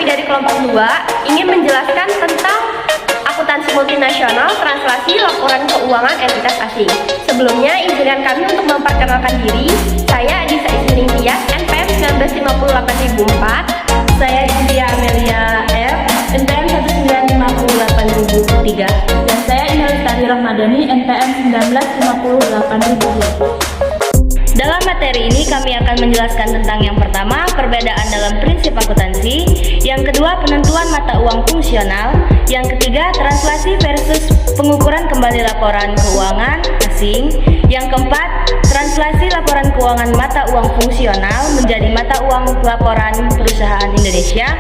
kami dari kelompok 2 ingin menjelaskan tentang akuntansi multinasional, translasi laporan keuangan entitas asing. Sebelumnya, izinkan kami untuk memperkenalkan diri. Saya Adisa Ismining Tias, NPM 1958.004. Saya Julia Amelia R, NPM 1958.003. Dan saya Indah Lestari Rahmadani, NPM 1958.002. Dalam materi ini kami akan menjelaskan tentang yang pertama, perbedaan dalam prinsip akuntansi, yang kedua, penentuan mata uang fungsional, yang ketiga, translasi versus pengukuran kembali laporan keuangan asing, yang keempat, translasi laporan keuangan mata uang fungsional menjadi mata uang laporan perusahaan Indonesia,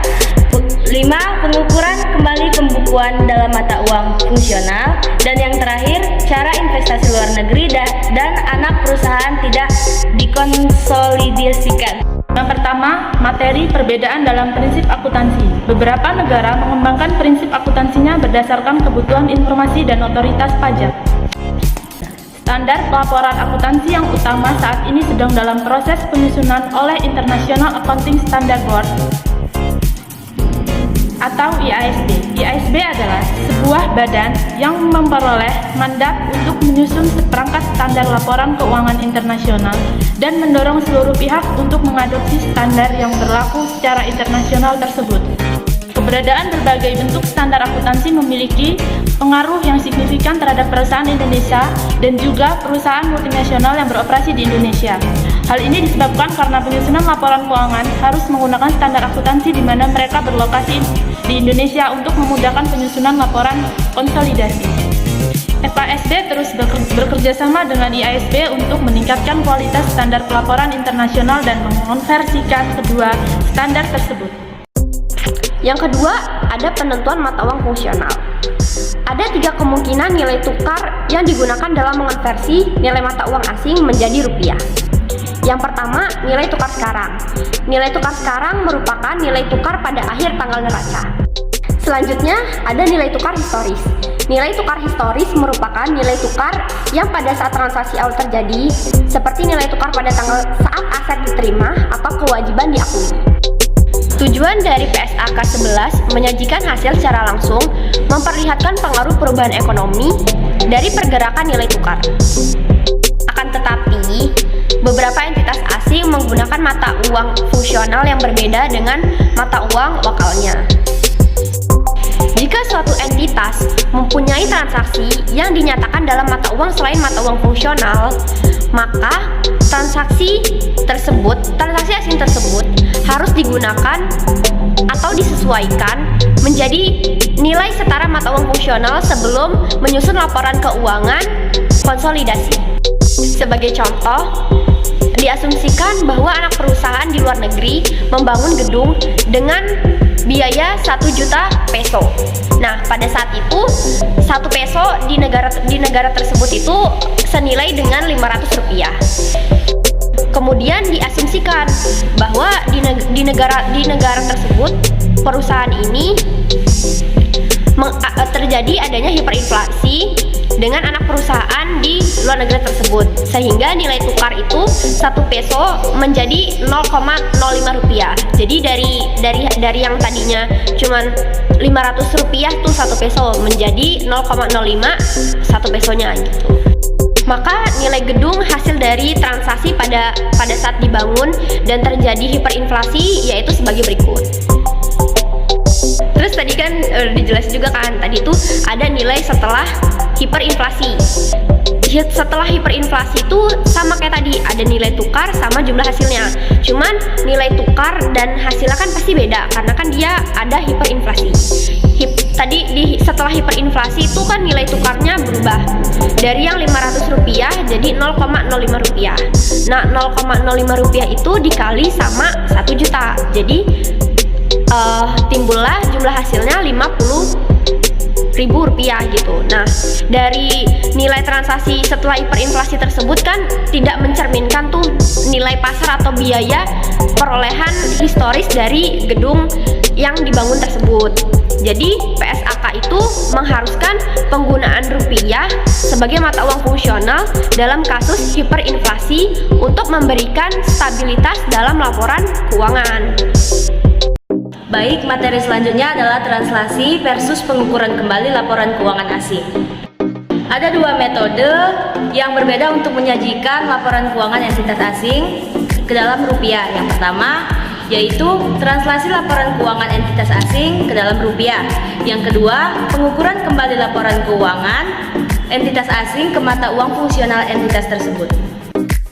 5. Pengukuran kembali pembukuan dalam mata uang fungsional, dan yang terakhir, cara investasi luar negeri dan anak perusahaan tidak dikonsolidasikan. Yang pertama, materi perbedaan dalam prinsip akuntansi. Beberapa negara mengembangkan prinsip akuntansinya berdasarkan kebutuhan informasi dan otoritas pajak. Standar pelaporan akuntansi yang utama saat ini sedang dalam proses penyusunan oleh International Accounting Standard Board atau IASB. IASB adalah sebuah badan yang memperoleh mandat untuk menyusun seperangkat standar laporan keuangan internasional dan mendorong seluruh pihak untuk mengadopsi standar yang berlaku secara internasional tersebut. Keberadaan berbagai bentuk standar akuntansi memiliki pengaruh yang signifikan terhadap perusahaan Indonesia dan juga perusahaan multinasional yang beroperasi di Indonesia. Hal ini disebabkan karena penyusunan laporan keuangan harus menggunakan standar akuntansi di mana mereka berlokasi di Indonesia untuk memudahkan penyusunan laporan konsolidasi. FASB terus bekerja sama dengan IASB untuk meningkatkan kualitas standar pelaporan internasional dan mengonversikan kedua standar tersebut. Yang kedua, ada penentuan mata uang fungsional. Ada 3 kemungkinan nilai tukar yang digunakan dalam mengonversi nilai mata uang asing menjadi rupiah. Yang pertama, nilai tukar sekarang. Nilai tukar sekarang merupakan nilai tukar pada akhir tanggal neraca. Selanjutnya, ada nilai tukar historis. Nilai tukar historis merupakan nilai tukar yang pada saat transaksi awal terjadi, seperti nilai tukar pada tanggal saat aset diterima atau kewajiban diakui. Tujuan dari PSAK 11 menyajikan hasil secara langsung, memperlihatkan pengaruh perubahan ekonomi dari pergerakan nilai tukar. Akan tetapi, beberapa entitas asing menggunakan mata uang fungsional yang berbeda dengan mata uang lokalnya. Jika suatu entitas mempunyai transaksi yang dinyatakan dalam mata uang selain mata uang fungsional, maka transaksi asing tersebut harus digunakan atau disesuaikan menjadi nilai setara mata uang fungsional sebelum menyusun laporan keuangan konsolidasi. Sebagai contoh, diasumsikan bahwa anak perusahaan di luar negeri membangun gedung dengan biaya 1 juta peso. Nah, pada saat itu 1 peso di negara tersebut itu senilai dengan 500 rupiah. Kemudian diasumsikan bahwa di negara tersebut perusahaan ini terjadi adanya hiperinflasi dengan anak perusahaan di luar negeri tersebut, sehingga nilai tukar itu 1 peso menjadi 0,05 rupiah. Jadi dari yang tadinya cuman 500 rupiah tuh 1 peso menjadi 0,05 1 pesonya gitu. Maka nilai gedung hasil dari transaksi pada saat dibangun dan terjadi hiperinflasi yaitu sebagai berikut. Terus tadi kan dijelasin juga kan, tadi itu ada nilai setelah hiperinflasi. Setelah hiperinflasi itu sama kayak tadi, ada nilai tukar sama jumlah hasilnya. Cuman nilai tukar dan hasilnya kan pasti beda karena kan dia ada hiperinflasi. Setelah hiperinflasi itu kan nilai tukarnya berubah dari yang 500 rupiah jadi 0,05 rupiah. Nah, 0,05 rupiah itu dikali sama 1 juta. Jadi timbullah jumlah hasilnya 50.000 rupiah gitu. Nah, dari nilai transaksi setelah hiperinflasi tersebut kan tidak mencerminkan tuh nilai pasar atau biaya perolehan historis dari gedung yang dibangun tersebut. Jadi PSAK itu mengharuskan penggunaan rupiah sebagai mata uang fungsional dalam kasus hiperinflasi untuk memberikan stabilitas dalam laporan keuangan. Baik, materi selanjutnya adalah translasi versus pengukuran kembali laporan keuangan asing. Ada dua metode yang berbeda untuk menyajikan laporan keuangan entitas asing ke dalam rupiah. Yang pertama yaitu translasi laporan keuangan entitas asing ke dalam rupiah. Yang kedua, pengukuran kembali laporan keuangan entitas asing ke mata uang fungsional entitas tersebut.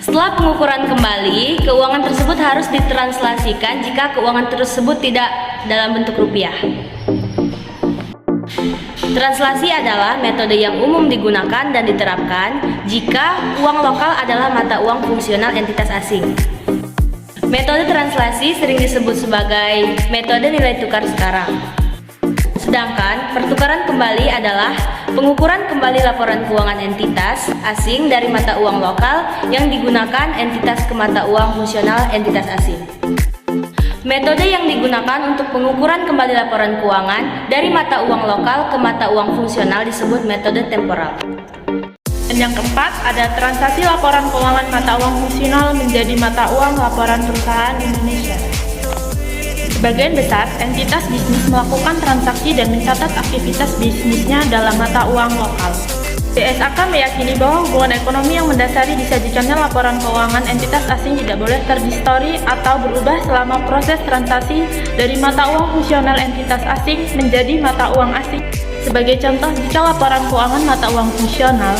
Setelah pengukuran kembali, keuangan tersebut harus ditranslasikan jika keuangan tersebut tidak dalam bentuk rupiah. Translasi adalah metode yang umum digunakan dan diterapkan jika uang lokal adalah mata uang fungsional entitas asing. Metode translasi sering disebut sebagai metode nilai tukar sekarang. Sedangkan pertukaran kembali adalah pengukuran kembali laporan keuangan entitas asing dari mata uang lokal yang digunakan entitas ke mata uang fungsional entitas asing. Metode yang digunakan untuk pengukuran kembali laporan keuangan dari mata uang lokal ke mata uang fungsional disebut metode temporal. Dan yang keempat, ada transaksi laporan keuangan mata uang fungsional menjadi mata uang laporan perusahaan Indonesia. Sebagian besar entitas bisnis melakukan transaksi dan mencatat aktivitas bisnisnya dalam mata uang lokal. BSAK meyakini bahwa hubungan ekonomi yang mendasari disajikannya laporan keuangan entitas asing tidak boleh terdistori atau berubah selama proses transaksi dari mata uang fungsional entitas asing menjadi mata uang asing. Sebagai contoh, jika laporan keuangan mata uang fungsional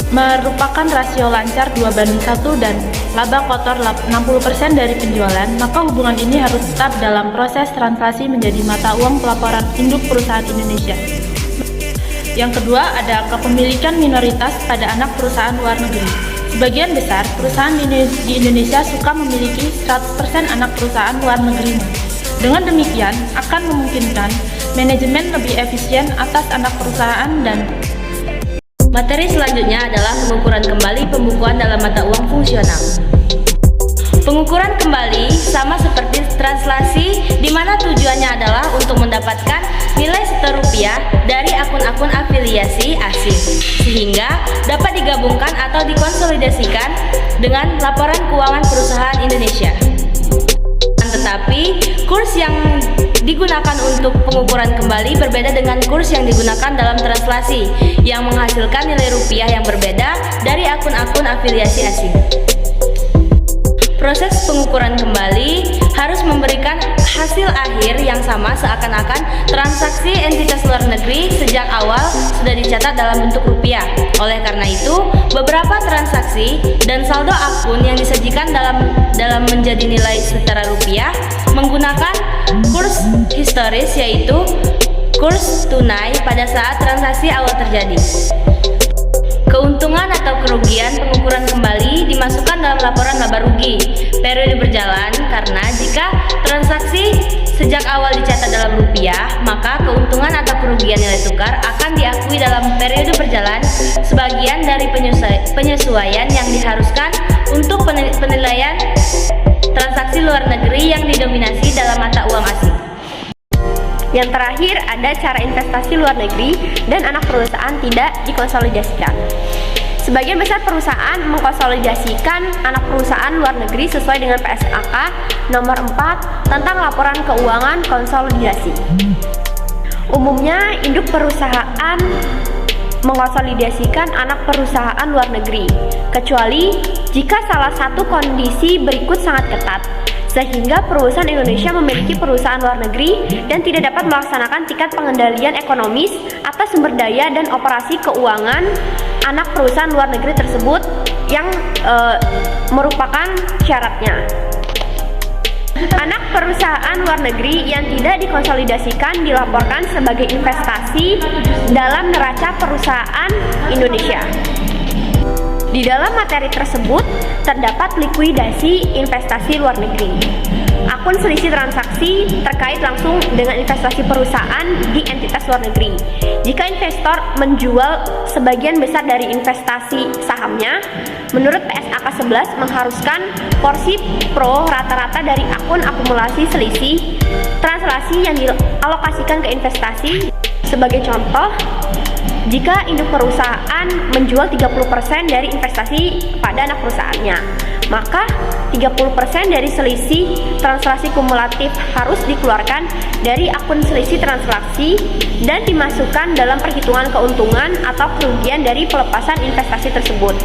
merupakan rasio lancar 2:1 dan laba kotor 60% dari penjualan, maka hubungan ini harus tetap dalam proses transaksi menjadi mata uang pelaporan induk perusahaan Indonesia. Yang kedua, ada kepemilikan minoritas pada anak perusahaan luar negeri. Sebagian besar perusahaan di Indonesia suka memiliki 100% anak perusahaan luar negeri. Dengan demikian, akan memungkinkan manajemen lebih efisien atas anak perusahaan dan materi selanjutnya adalah pengukuran kembali pembukuan dalam mata uang fungsional. Pengukuran kembali sama seperti translasi, di mana tujuannya adalah untuk mendapatkan nilai setor rupiah dari akun-akun afiliasi asing, sehingga dapat digabungkan atau dikonsolidasikan dengan laporan keuangan perusahaan Indonesia. Tetapi, kurs yang digunakan untuk pengukuran kembali berbeda dengan kurs yang digunakan dalam translasi, yang menghasilkan nilai rupiah yang berbeda dari akun-akun afiliasi asing. Proses pengukuran kembali harus memberikan hasil akhir yang sama seakan-akan transaksi entitas luar negeri sejak awal sudah dicatat dalam bentuk rupiah. Oleh karena itu, beberapa transaksi dan saldo akun yang disajikan dalam menjadi nilai setara rupiah menggunakan kurs historis, yaitu kurs tunai pada saat transaksi awal terjadi. Keuntungan atau kerugian pengukuran kembali dimasukkan dalam laporan laba rugi periode berjalan, karena jika transaksi sejak awal dicatat dalam rupiah, maka keuntungan atau kerugian nilai tukar akan diakui dalam periode berjalan sebagian dari penyesuaian yang diharuskan untuk penilaian transaksi luar negeri yang didominasi dalam mata uang asing. Yang terakhir, ada cara investasi luar negeri dan anak perusahaan tidak dikonsolidasikan. Sebagian besar perusahaan mengkonsolidasikan anak perusahaan luar negeri sesuai dengan PSAK nomor 4 tentang laporan keuangan konsolidasi. Umumnya, induk perusahaan mengkonsolidasikan anak perusahaan luar negeri, kecuali jika salah satu kondisi berikut sangat ketat, sehingga perusahaan Indonesia memiliki perusahaan luar negeri dan tidak dapat melaksanakan tingkat pengendalian ekonomis atas sumber daya dan operasi keuangan anak perusahaan luar negeri tersebut yang merupakan syaratnya. Anak perusahaan luar negeri yang tidak dikonsolidasikan dilaporkan sebagai investasi dalam neraca perusahaan Indonesia. Di dalam materi tersebut terdapat likuidasi investasi luar negeri, akun selisih transaksi terkait langsung dengan investasi perusahaan di entitas luar negeri. Jika investor menjual sebagian besar dari investasi sahamnya, menurut PSAK 11 mengharuskan porsi pro rata-rata dari akun akumulasi selisih translasi yang dialokasikan ke investasi. Sebagai contoh, jika induk perusahaan menjual 30% dari investasi pada anak perusahaannya, maka 30% dari selisih transaksi kumulatif harus dikeluarkan dari akun selisih transaksi dan dimasukkan dalam perhitungan keuntungan atau kerugian dari pelepasan investasi tersebut.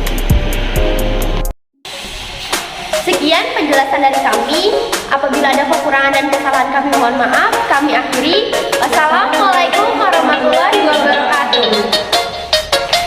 Sekian penjelasan dari kami. Apabila ada kekurangan dan kesalahan kami mohon maaf. Kami akhiri. Wassalamualaikum warahmatullahi wabarakatuh.